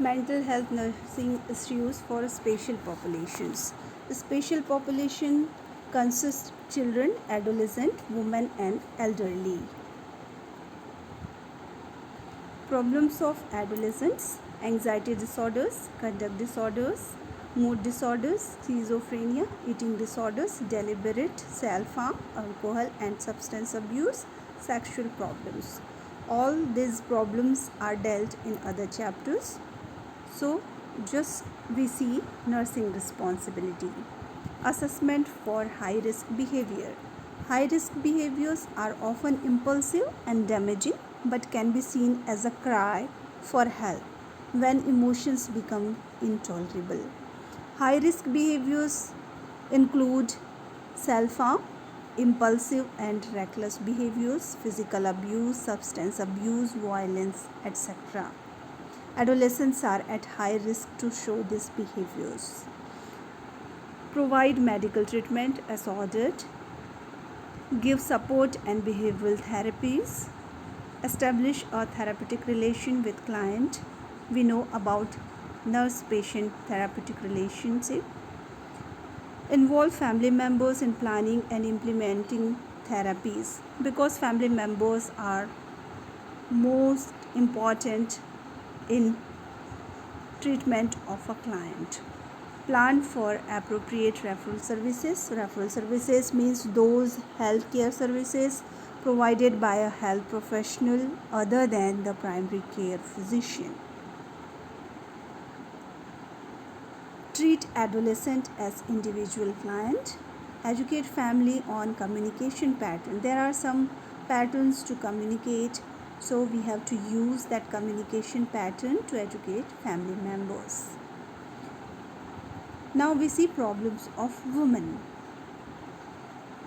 Mental health nursing issues for special populations. The special population consists children, adolescent, women and elderly. Problems of adolescents: anxiety disorders, conduct disorders, mood disorders, schizophrenia, eating disorders, deliberate self-harm, alcohol and substance abuse, sexual problems. All these problems are dealt in other chapters. So just we see nursing responsibility. Assessment for high risk behavior. High risk behaviors are often impulsive and damaging, but can be seen as a cry for help when emotions become intolerable. High risk behaviors include self-harm, impulsive and reckless behaviors, physical abuse, substance abuse, violence, etc. Adolescents are at high risk to show these behaviors. Provide medical treatment as ordered. Give support and behavioral therapies. Establish a therapeutic relation with client. We know about nurse-patient therapeutic relationship. Involve family members in planning and implementing therapies, because family members are most important in treatment of a client. Plan for appropriate referral services. Referral services means those healthcare services provided by a health professional other than the primary care physician. Treat adolescent as individual client. Educate family on communication pattern. There are some patterns to communicate, so we have to use that communication pattern to educate family members. Now we see problems of women.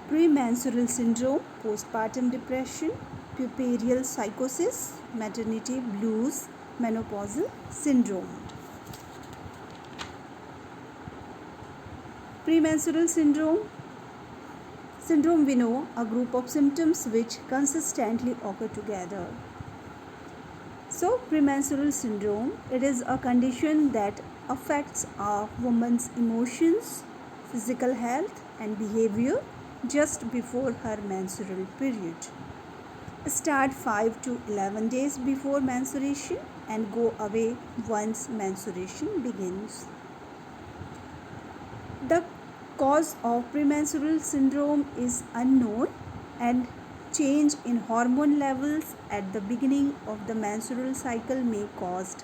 Premenstrual syndrome, postpartum depression, puerperal psychosis, maternity blues, menopausal syndrome. Premenstrual syndrome we know a group of symptoms which consistently occur together. So premenstrual syndrome, it is a condition that affects a woman's emotions, physical health and behavior just before her menstrual period. Start 5 to 11 days before menstruation and go away once menstruation begins. The cause of premenstrual syndrome is unknown, and change in hormone levels at the beginning of the menstrual cycle may cause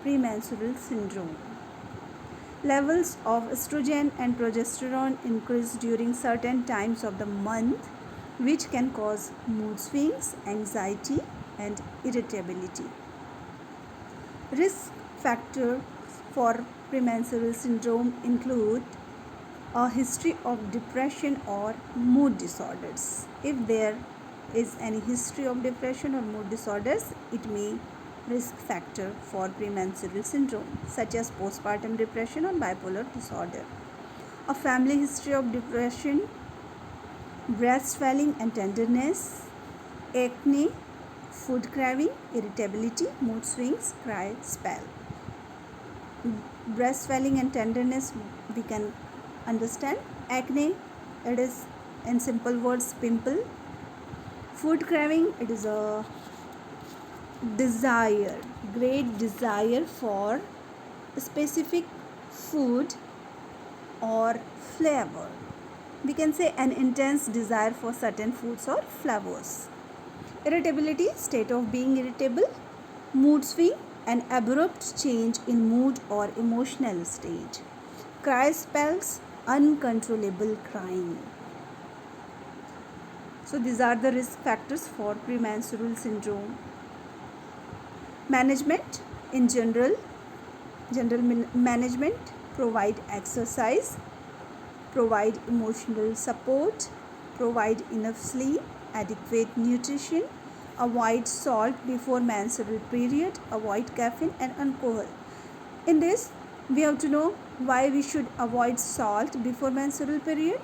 premenstrual syndrome. Levels of estrogen and progesterone increase during certain times of the month, which can cause mood swings, anxiety, and irritability. Risk factors for premenstrual syndrome include a history of depression or mood disorders. If there is any history of depression or mood disorders, it may risk factor for premenstrual syndrome, such as postpartum depression or bipolar disorder. A family history of depression, breast swelling and tenderness, acne, food craving, irritability, mood swings, cry spell. Breast swelling and tenderness we can understand. Acne, it is in simple words pimple. Food craving, it is a desire, great desire for a specific food or flavor. We can say an intense desire for certain foods or flavors. Irritability, state of being irritable. Mood swing, an abrupt change in mood or emotional state. Cry spells, uncontrollable crying. So these are the risk factors for premenstrual syndrome. Management in general management: provide exercise, provide emotional support, provide enough sleep, adequate nutrition, avoid salt before menstrual period, avoid caffeine and alcohol. In this, we have to know why we should avoid salt before menstrual period,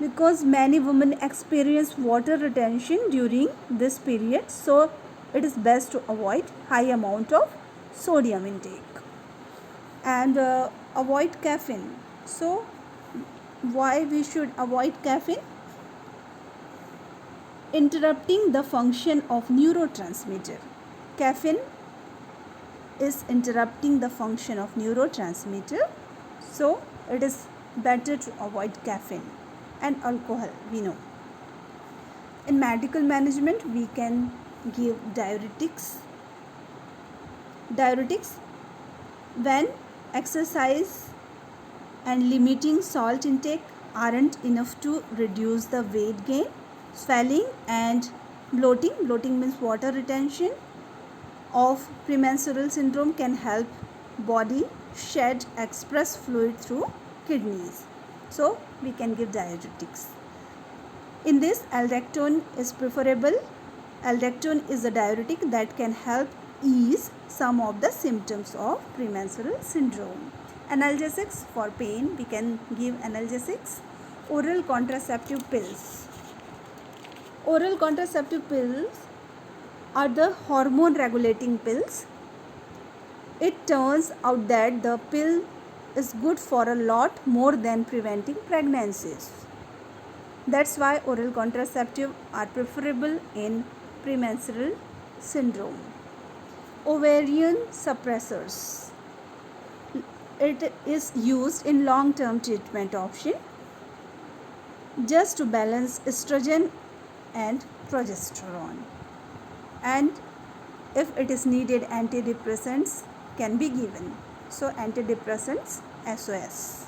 because many women experience water retention during this period, so it is best to avoid high amount of sodium intake. and avoid caffeine. So why we should avoid caffeine? Interrupting the function of neurotransmitter. Caffeine is interrupting the function of neurotransmitter, so it is better to avoid caffeine. And alcohol, we know. In medical management, we can give diuretics. When exercise and limiting salt intake aren't enough to reduce the weight gain, swelling and bloating. Bloating means water retention of premenstrual syndrome can help body shed excess fluid through kidneys. So we can give diuretics. In this, aldactone is preferable. Aldactone is a diuretic that can help ease some of the symptoms of premenstrual syndrome. Analgesics for pain, we can give analgesics. Oral contraceptive pills. Oral contraceptive pills are the hormone regulating pills. It turns out that the pill is good for a lot more than preventing pregnancies. That's why oral contraceptive are preferable in premenstrual syndrome. Ovarian suppressors. It is used in long-term treatment option just to balance estrogen and progesterone. And if it is needed, antidepressants can be given. So antidepressants, SOS.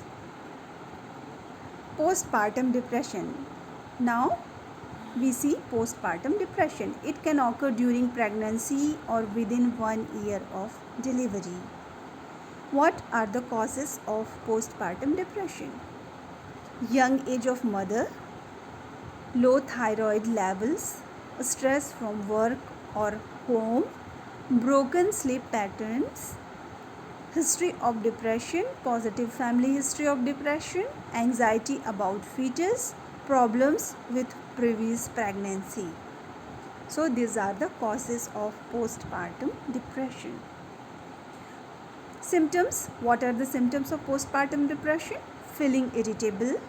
Postpartum depression. Now we see postpartum depression. It can occur during pregnancy or within 1 year of delivery. What are the causes of postpartum depression? Young age of mother, low thyroid levels, stress from work or home, broken sleep patterns, history of depression, positive family history of depression, anxiety about fetus, problems with previous pregnancy. So these are the causes of postpartum depression. Symptoms. What are the symptoms of postpartum depression? Feeling irritable,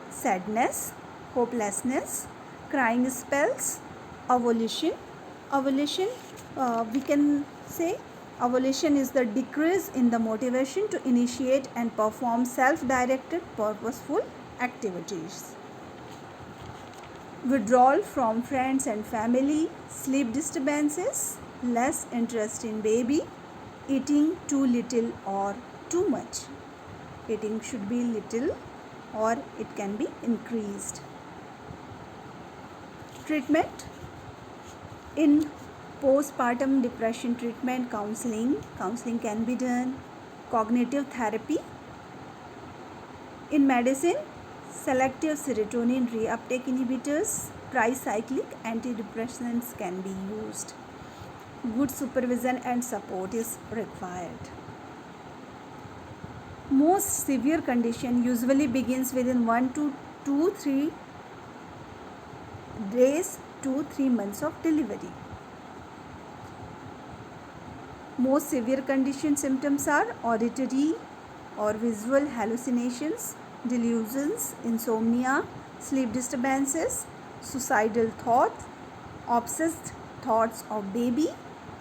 sadness, hopelessness, crying spells, ovulation. Ovulation, we can say ovulation is the decrease in the motivation to initiate and perform self-directed purposeful activities. Withdrawal from friends and family, sleep disturbances, less interest in baby, eating too little or too much. Eating should be little or it can be increased. Treatment. In postpartum depression treatment, counseling can be done. Cognitive therapy. In medicine, selective serotonin reuptake inhibitors, tricyclic antidepressants can be used. Good supervision and support is required. Most severe condition usually begins within 1 to 3 days to 3 months of delivery. Most severe condition symptoms are auditory or visual hallucinations, delusions, insomnia, sleep disturbances, suicidal thoughts, obsessed thoughts of baby,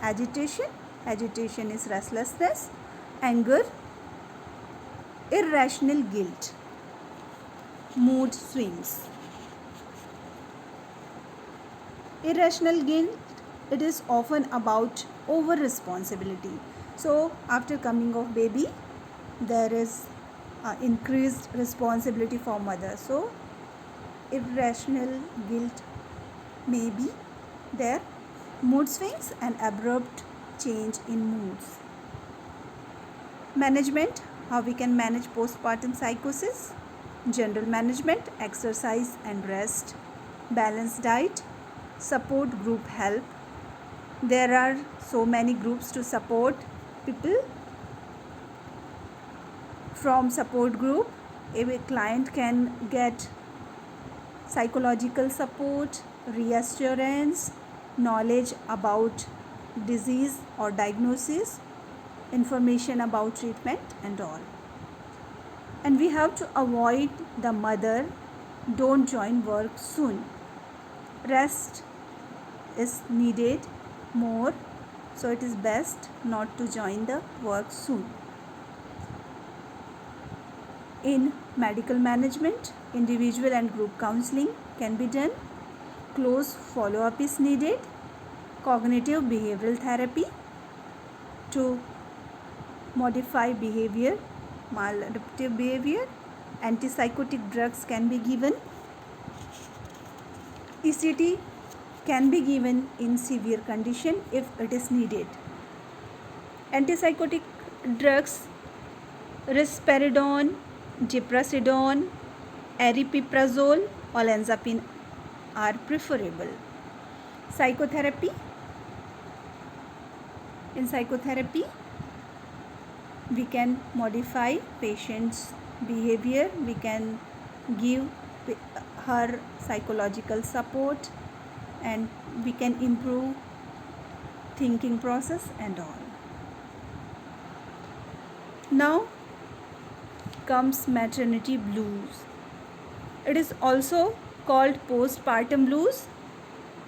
agitation is restlessness, anger, irrational guilt, mood swings. Irrational guilt, it is often about over responsibility. So after coming of baby, there is increased responsibility for mother. So irrational guilt may be there. Mood swings and abrupt change in moods. Management, how we can manage postpartum psychosis? General management, exercise and rest, balanced diet, support group help. There are so many groups to support people. From support group, a client can get psychological support, reassurance, knowledge about disease or diagnosis, information about treatment and all. And we have to avoid the mother don't join work soon. Rest is needed more, so it is best not to join the work soon. In medical management, individual and group counseling can be done. Close follow-up is needed. Cognitive behavioral therapy to modify behavior, maladaptive behavior. Antipsychotic drugs can be given. ECT can be given in severe condition if it is needed. Antipsychotic drugs, risperidone, ziprasidone, aripiprazole, olanzapine are preferable. Psychotherapy. In psychotherapy, we can modify patient's behavior. We can give her psychological support, and we can improve thinking process and all. Now comes maternity blues. It is also called postpartum blues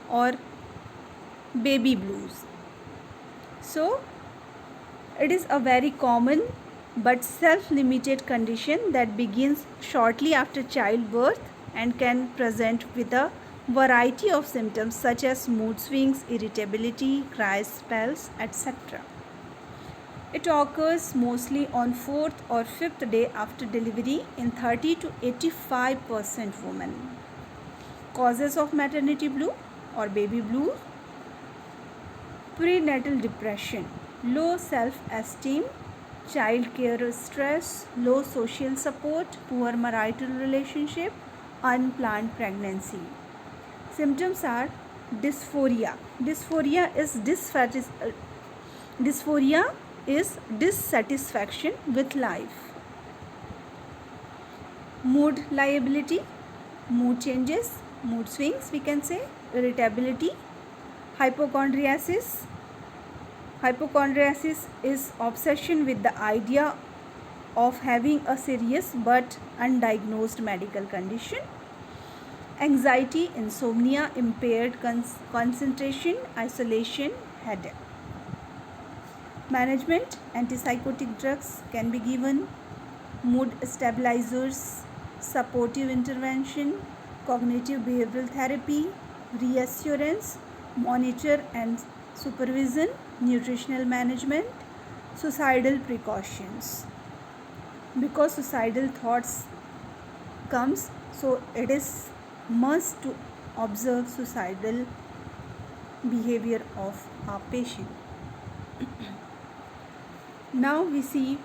or baby blues. So it is a very common but self-limited condition that begins shortly after childbirth and can present with a variety of symptoms such as mood swings, irritability, cry spells, etc. It occurs mostly on 4th or 5th day after delivery in 30 to 85% women. Causes of maternity blue or baby blue: prenatal depression, low self-esteem, child care stress, low social support, poor marital relationship, unplanned pregnancy. Symptoms are dysphoria. Dysphoria is dissatisfaction with life. Mood liability, mood changes, mood swings we can say, irritability. Hypochondriasis. Hypochondriasis is obsession with the idea of having a serious but undiagnosed medical condition. Anxiety, insomnia, impaired concentration, isolation, headache. Management: antipsychotic drugs can be given, mood stabilizers, supportive intervention, cognitive behavioral therapy, reassurance, monitor and supervision, nutritional management, suicidal precautions. Because suicidal thoughts comes, so it is must to observe suicidal behavior of our patient. Now we see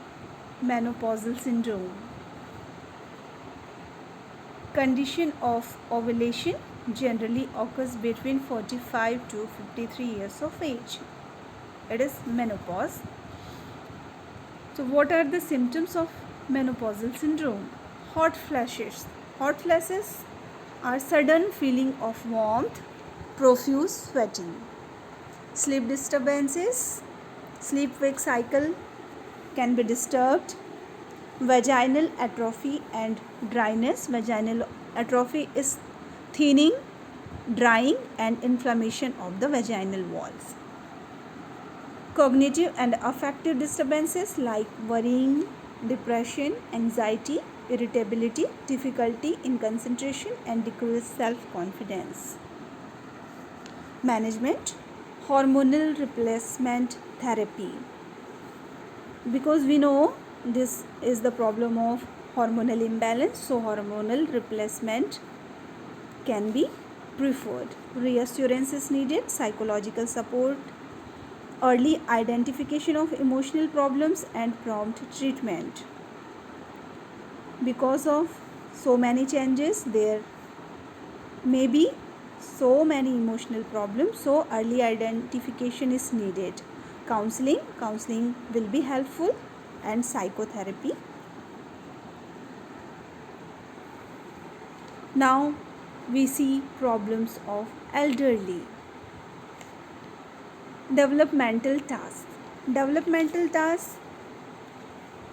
menopausal syndrome. Condition of ovulation generally occurs between 45 to 53 years of age. It is menopause. So what are the symptoms of menopausal syndrome? Hot flashes. Hot flashes are sudden feeling of warmth, profuse sweating. Sleep disturbances. Sleep-wake cycle can be disturbed. Vaginal atrophy and dryness. Vaginal atrophy is thinning, drying and inflammation of the vaginal walls. Cognitive and affective disturbances like worrying, depression, anxiety, irritability, difficulty in concentration and decreased self-confidence. Management: hormonal replacement therapy. Because we know this is the problem of hormonal imbalance, so hormonal replacement can be preferred. Reassurance is needed, psychological support, early identification of emotional problems and prompt treatment. Because of so many changes, there may be so many emotional problems, so early identification is needed. Counseling will be helpful, and psychotherapy. Now we see problems of elderly. Developmental tasks. Developmental task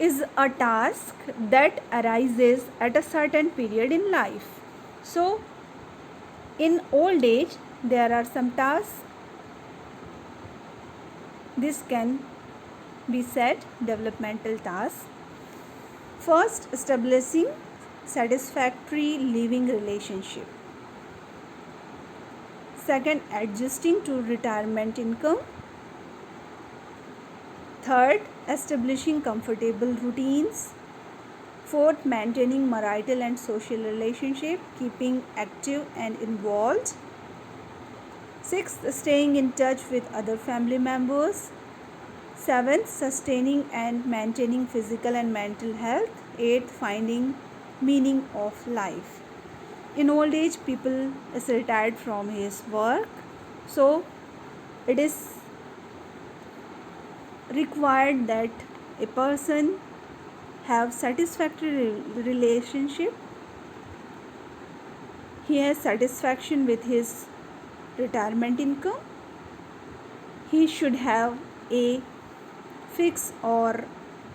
is a task that arises at a certain period in life. So, in old age, there are some tasks. This can be said developmental tasks. First, establishing satisfactory living relationship. Second, adjusting to retirement income. Third, establishing comfortable routines. Fourth, maintaining marital and social relationship, keeping active and involved. Sixth, staying in touch with other family members. Seventh, sustaining and maintaining physical and mental health. Eighth, finding meaning of life. In old age, people is retired from his work, so it is required that a person have satisfactory relationship. He has satisfaction with his retirement income. He should have a fixed or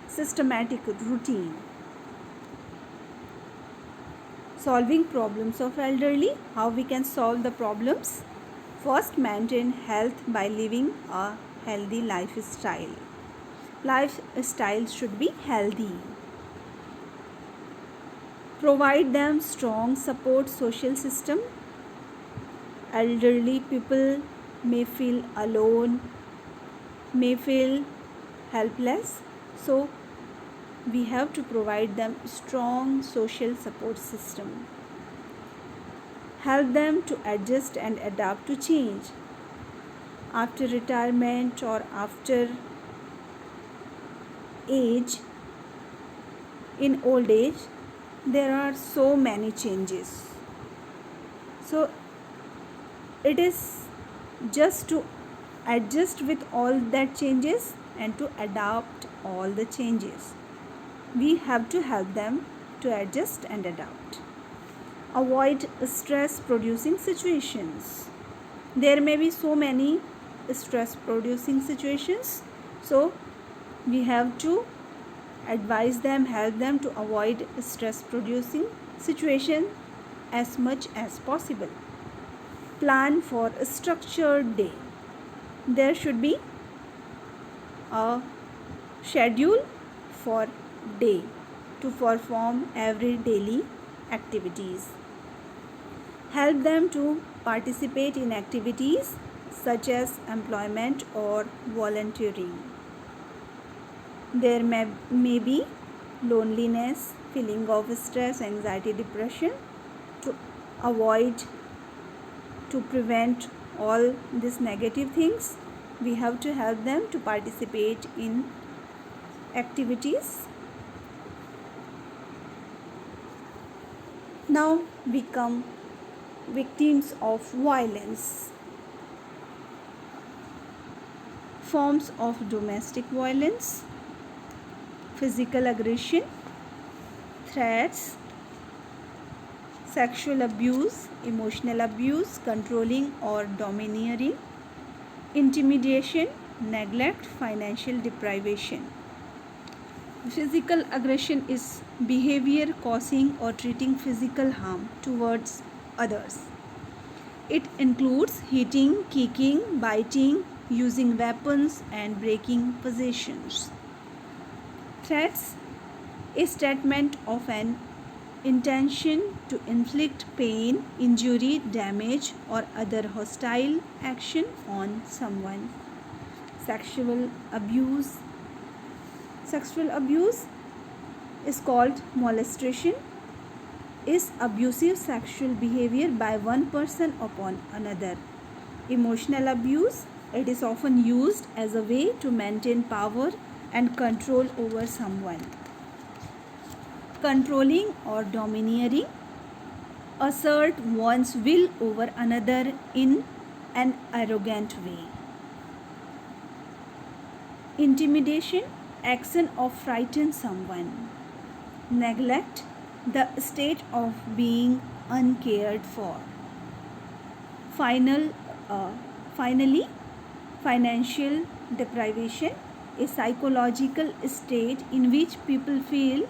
systematic routine. Solving problems of elderly. How we can solve the problems? First, maintain health by living a healthy lifestyle. Lifestyle should be healthy. Provide them strong support social system. Elderly people may feel alone, may feel helpless, so we have to provide them strong social support system. Help them to adjust and adapt to change. After retirement or after age, in old age, there are so many changes. So it is just to adjust with all that changes and to adapt all the changes. We have to help them to adjust and adapt. Avoid stress producing situations. There may be so many stress producing situations, so we have to advise them, help them to avoid stress producing situation as much as possible. Plan for a structured day. There should be a schedule for day to perform every daily activities. Help them to participate in activities such as employment or volunteering. There may be loneliness, feeling of stress, anxiety, depression. To avoid, to prevent all these negative things, we have to help them to participate in activities. Now become victims of violence. Forms of domestic violence: physical aggression, threats, sexual abuse, emotional abuse, controlling or domineering, intimidation, neglect, financial deprivation. Physical aggression is behavior causing or treating physical harm towards others. It includes hitting, kicking, biting, using weapons, and breaking possessions. Threats: a statement of an intention to inflict pain, injury, damage, or other hostile action on someone. Sexual abuse. Sexual abuse is called molestation, is abusive sexual behavior by one person upon another. Emotional abuse, it is often used as a way to maintain power and control over someone. Controlling or domineering, assert one's will over another in an arrogant way. Intimidation, action of frighten someone. Neglect, the state of being uncared for. Finally, financial deprivation, a psychological state in which people feel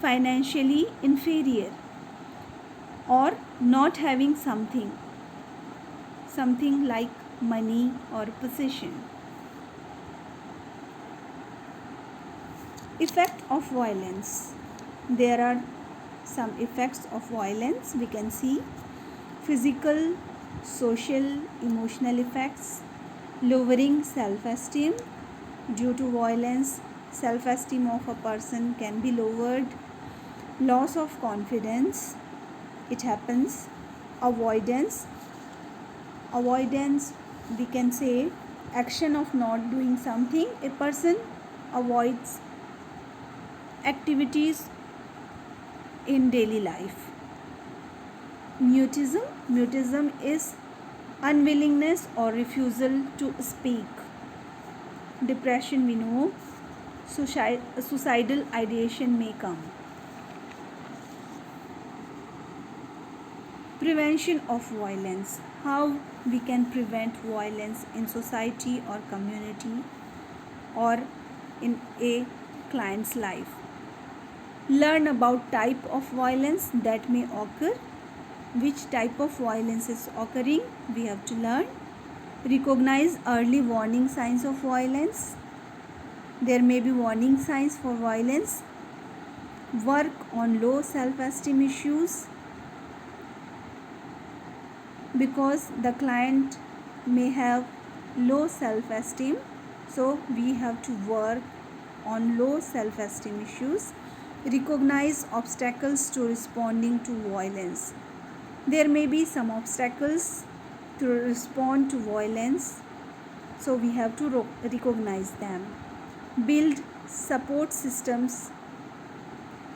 financially inferior or not having something like money or possession. Effect of violence. There are some effects of violence. We can see physical, social, emotional effects. Lowering self-esteem. Due to violence, self-esteem of a person can be lowered. Loss of confidence. It happens. Avoidance, we can say action of not doing something. A person avoids activities in daily life. Mutism is unwillingness or refusal to speak. Depression, we know. Suicidal ideation may come. Prevention of violence. How we can prevent violence in society or community or in a client's life. Learn about type of violence that may occur. Which type of violence is occurring, we have to learn. Recognize early warning signs of violence. There may be warning signs for violence. Work on low self-esteem issues, because the client may have low self-esteem, so we have to work on low self-esteem issues. Recognize obstacles to responding to violence. There may be some obstacles to respond to violence, so we have to recognize them. Build support systems.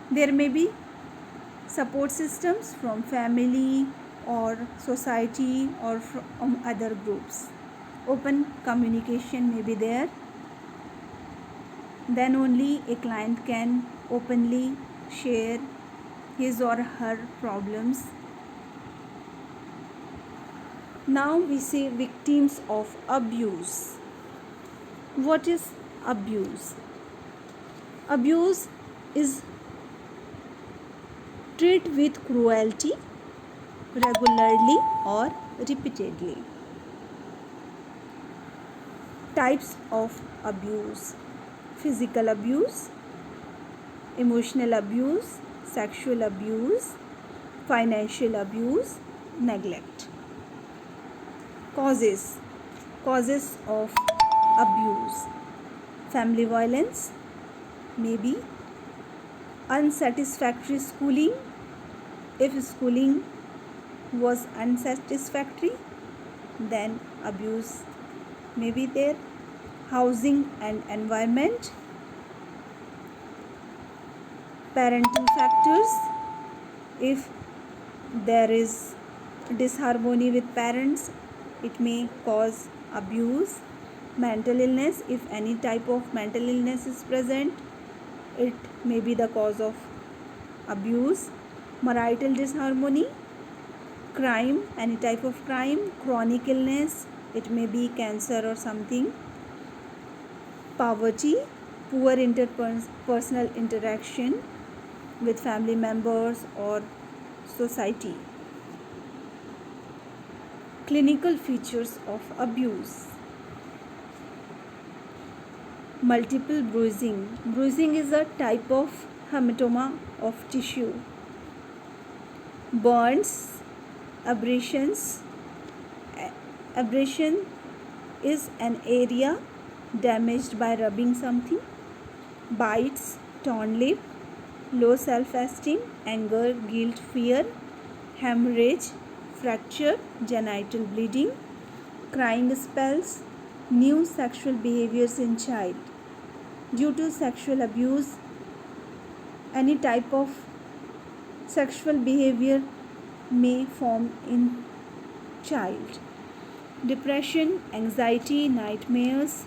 There may be support systems from family or society or from other groups. Open communication may be there. Then only a client can openly share his or her problems. Now we see victims of abuse. What is abuse? Abuse is treat with cruelty regularly or repeatedly. Types of abuse: physical abuse, emotional abuse, sexual abuse, financial abuse, neglect. Causes of abuse: family violence, maybe unsatisfactory schooling. If schooling was unsatisfactory, then abuse may be there. Housing and environment. Parental factors. If there is disharmony with parents, it may cause abuse. Mental illness. If any type of mental illness is present, it may be the cause of abuse. Marital disharmony. Crime, any type of crime. Chronic illness, it may be cancer or something. Poverty, poor interpersonal interaction with family members or society. Clinical features of abuse. Multiple bruising. Bruising is a type of hematoma of tissue. Burns, abrasions. Abrasion is an area damaged by rubbing something. Bites, torn lip, low self-esteem, anger, guilt, fear. Hemorrhage, fracture, genital bleeding. Crying spells, new sexual behaviors in child. Due to sexual abuse, any type of sexual behavior may form in child. Depression, anxiety, nightmares,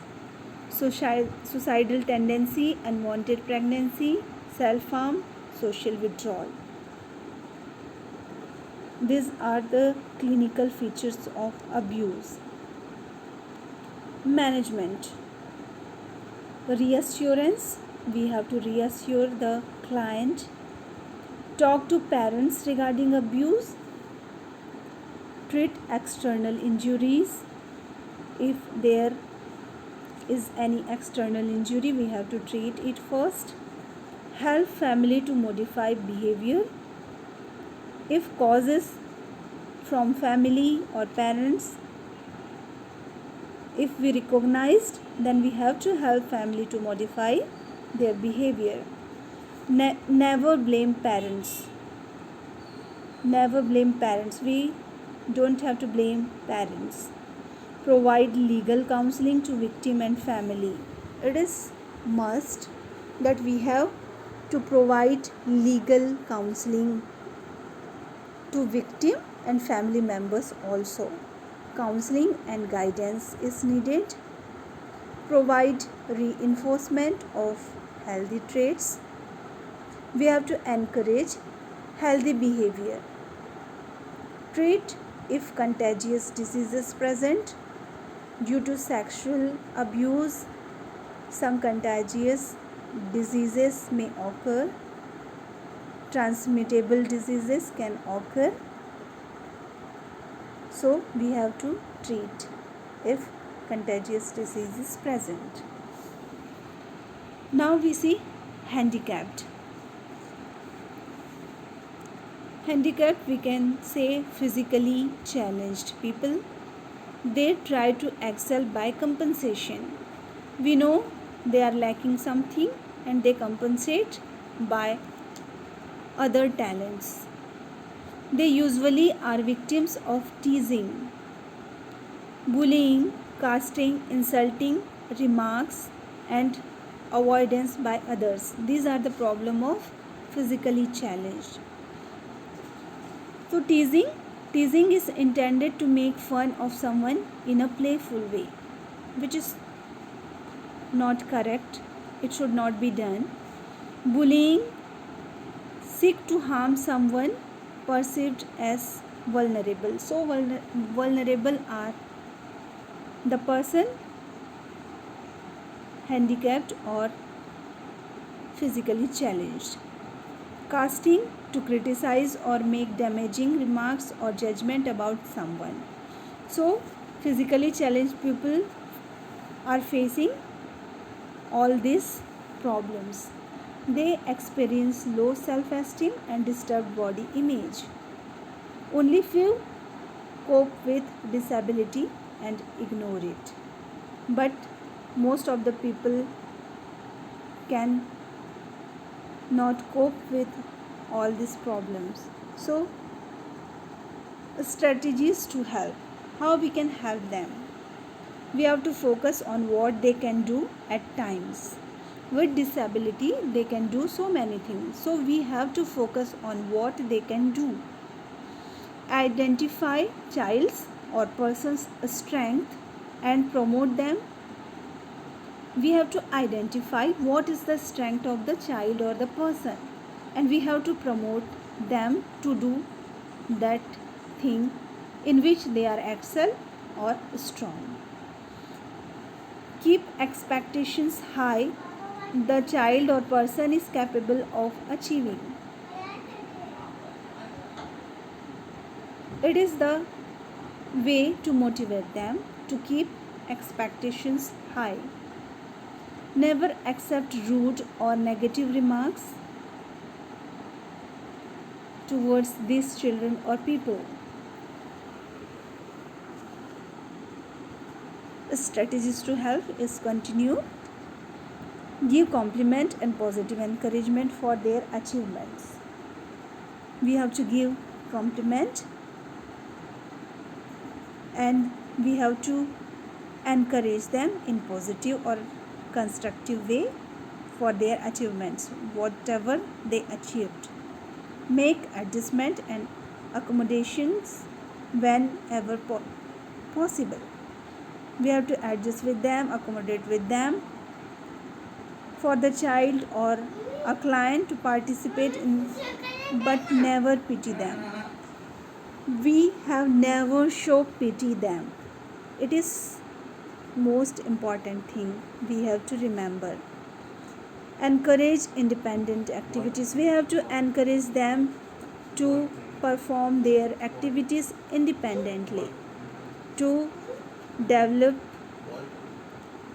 suicidal tendency, unwanted pregnancy, self-harm, social withdrawal. These are the clinical features of abuse. Management. Reassurance, we have to reassure the client. Talk to parents regarding abuse. Treat external injuries. If there is any external injury, we have to treat it first. Help family to modify behavior. If causes from family or parents, if we recognized, then we have to help family to modify their behavior. Never blame parents. Never blame parents. We don't have to blame parents. Provide legal counseling to victim and family. It is must that we have to provide legal counseling to victim and family members also. Counseling and guidance is needed. Provide reinforcement of healthy traits. We have to encourage healthy behavior. Treat if contagious diseases present. Due to sexual abuse, some contagious diseases may occur. Transmittable diseases can occur. So we have to treat if contagious disease is present. Now we see handicapped. Handicapped, we can say physically challenged people. They try to excel by compensation. We know they are lacking something and they compensate by other talents. They usually are victims of teasing, bullying, casting, insulting remarks and avoidance by others. These are the problem of physically challenged. So teasing is intended to make fun of someone in a playful way, which is not correct. It should not be done. Bullying, seek to harm someone perceived as vulnerable. So vulnerable are the person handicapped or physically challenged. Casting, to criticize or make damaging remarks or judgment about someone. So physically challenged people are facing all these problems. They experience low self-esteem and disturbed body image. Only few cope with disability and ignore it. But most of the people can not cope with all these problems. So strategies to help. How we can help them? We have to focus on what they can do at times. With disability, they can do so many things. So we have to focus on what they can do. Identify child's or person's strength and promote them. We have to identify what is the strength of the child or the person, and we have to promote them to do that thing in which they are excel or strong. Keep expectations high. The child or person is capable of achieving. It is the way to motivate them to keep expectations high. Never accept rude or negative remarks towards these children or people. Strategies to help is continue. Give compliment and positive encouragement for their achievements. We have to give compliment and we have to encourage them in positive or constructive way for their achievements, whatever they achieved. Make adjustment and accommodations whenever possible. We have to adjust with them, accommodate with them for the child or a client to participate in, but never pity them. We have never show pity them. It is most important thing we have to remember. Encourage independent activities. We have to encourage them to perform their activities independently, to develop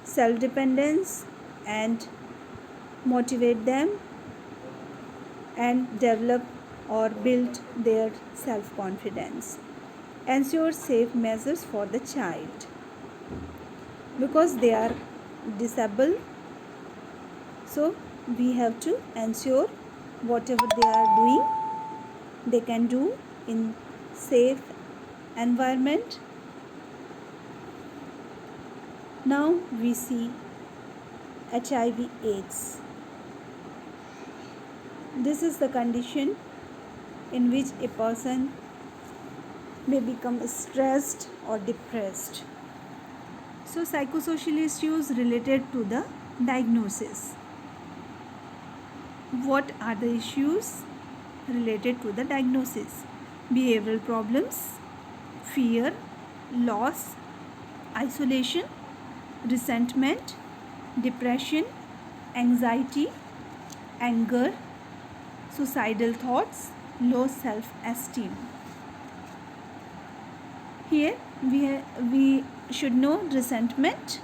self-dependence and motivate them and develop or build their self-confidence. Ensure safe measures for the child because they are disabled, so we have to ensure whatever they are doing they can do in safe environment. Now we see HIV AIDS. This is the condition in which a person may become stressed or depressed. So psychosocial issues related to the diagnosis. What are the issues related to the diagnosis? Behavioral problems, fear, loss, isolation, resentment, depression, anxiety, anger, suicidal thoughts, low self-esteem. Here we should know resentment.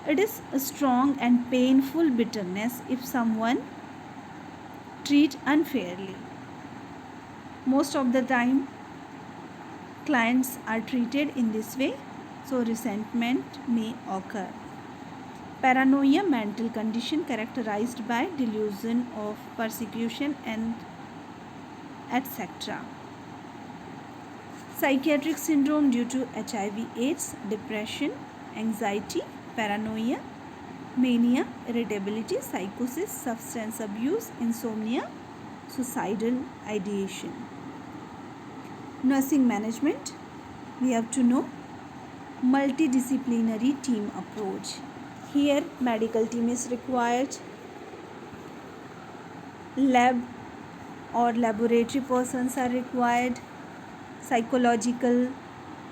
It is a strong and painful bitterness if someone treats unfairly. Most of the time clients are treated in this way, so resentment may occur. Paranoia, mental condition characterized by delusion of persecution and etc. Psychiatric syndrome due to HIV/AIDS, depression, anxiety, paranoia, mania, irritability, psychosis, substance abuse, insomnia, suicidal ideation. Nursing management, we have to know multidisciplinary team approach. Here medical team is required, lab or laboratory persons are required, psychological,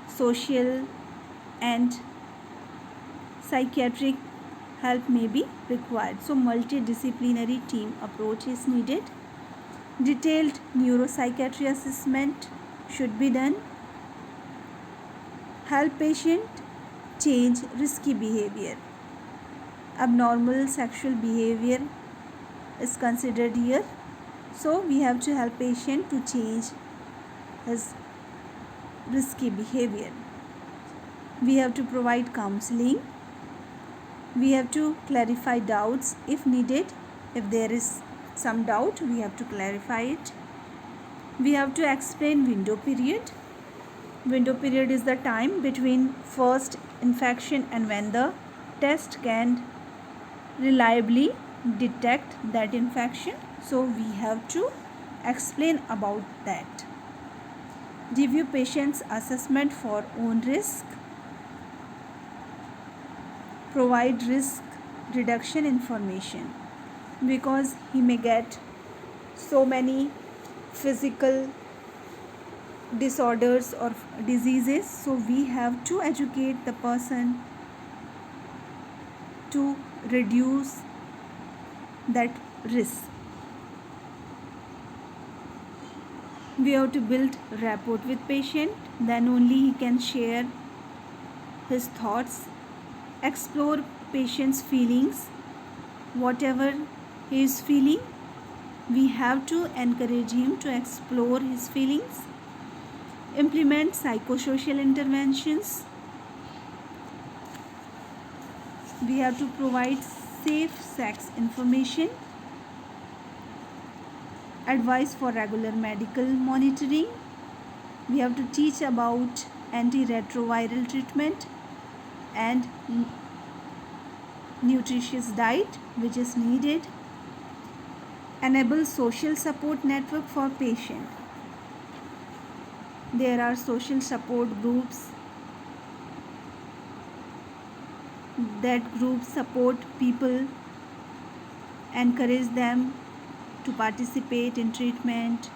social and psychiatric help may be required. So multidisciplinary team approach is needed. Detailed neuropsychiatry assessment should be done. Help patient change risky behavior. Abnormal sexual behavior is considered here, so we have to help patient to change his risky behavior. We have to provide counseling. We have to clarify doubts if needed. If there is some doubt, we have to clarify it. We have to explain window period. Window period is the time between first infection and when the test can reliably detect that infection. So we have to explain about that. Review patient's assessment for own risk. Provide risk reduction information because he may get so many physical disorders or diseases, so we have to educate the person to reduce that risk. We have to build rapport with patient, then only he can share his thoughts. Explore patient's feelings. Whatever he is feeling, we have to encourage him to explore his feelings. Implement psychosocial interventions. We have to provide safe sex information. Advice for regular medical monitoring. We have to teach about antiretroviral treatment and nutritious diet which is needed. Enable social support network for patient. There are social support groups. That group support people, encourage them to participate in treatment.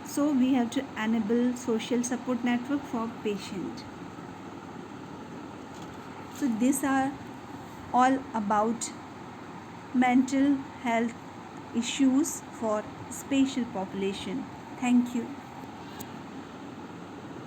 So we have to enable social support network for patient. So these are all about mental health issues for special population. Thank you.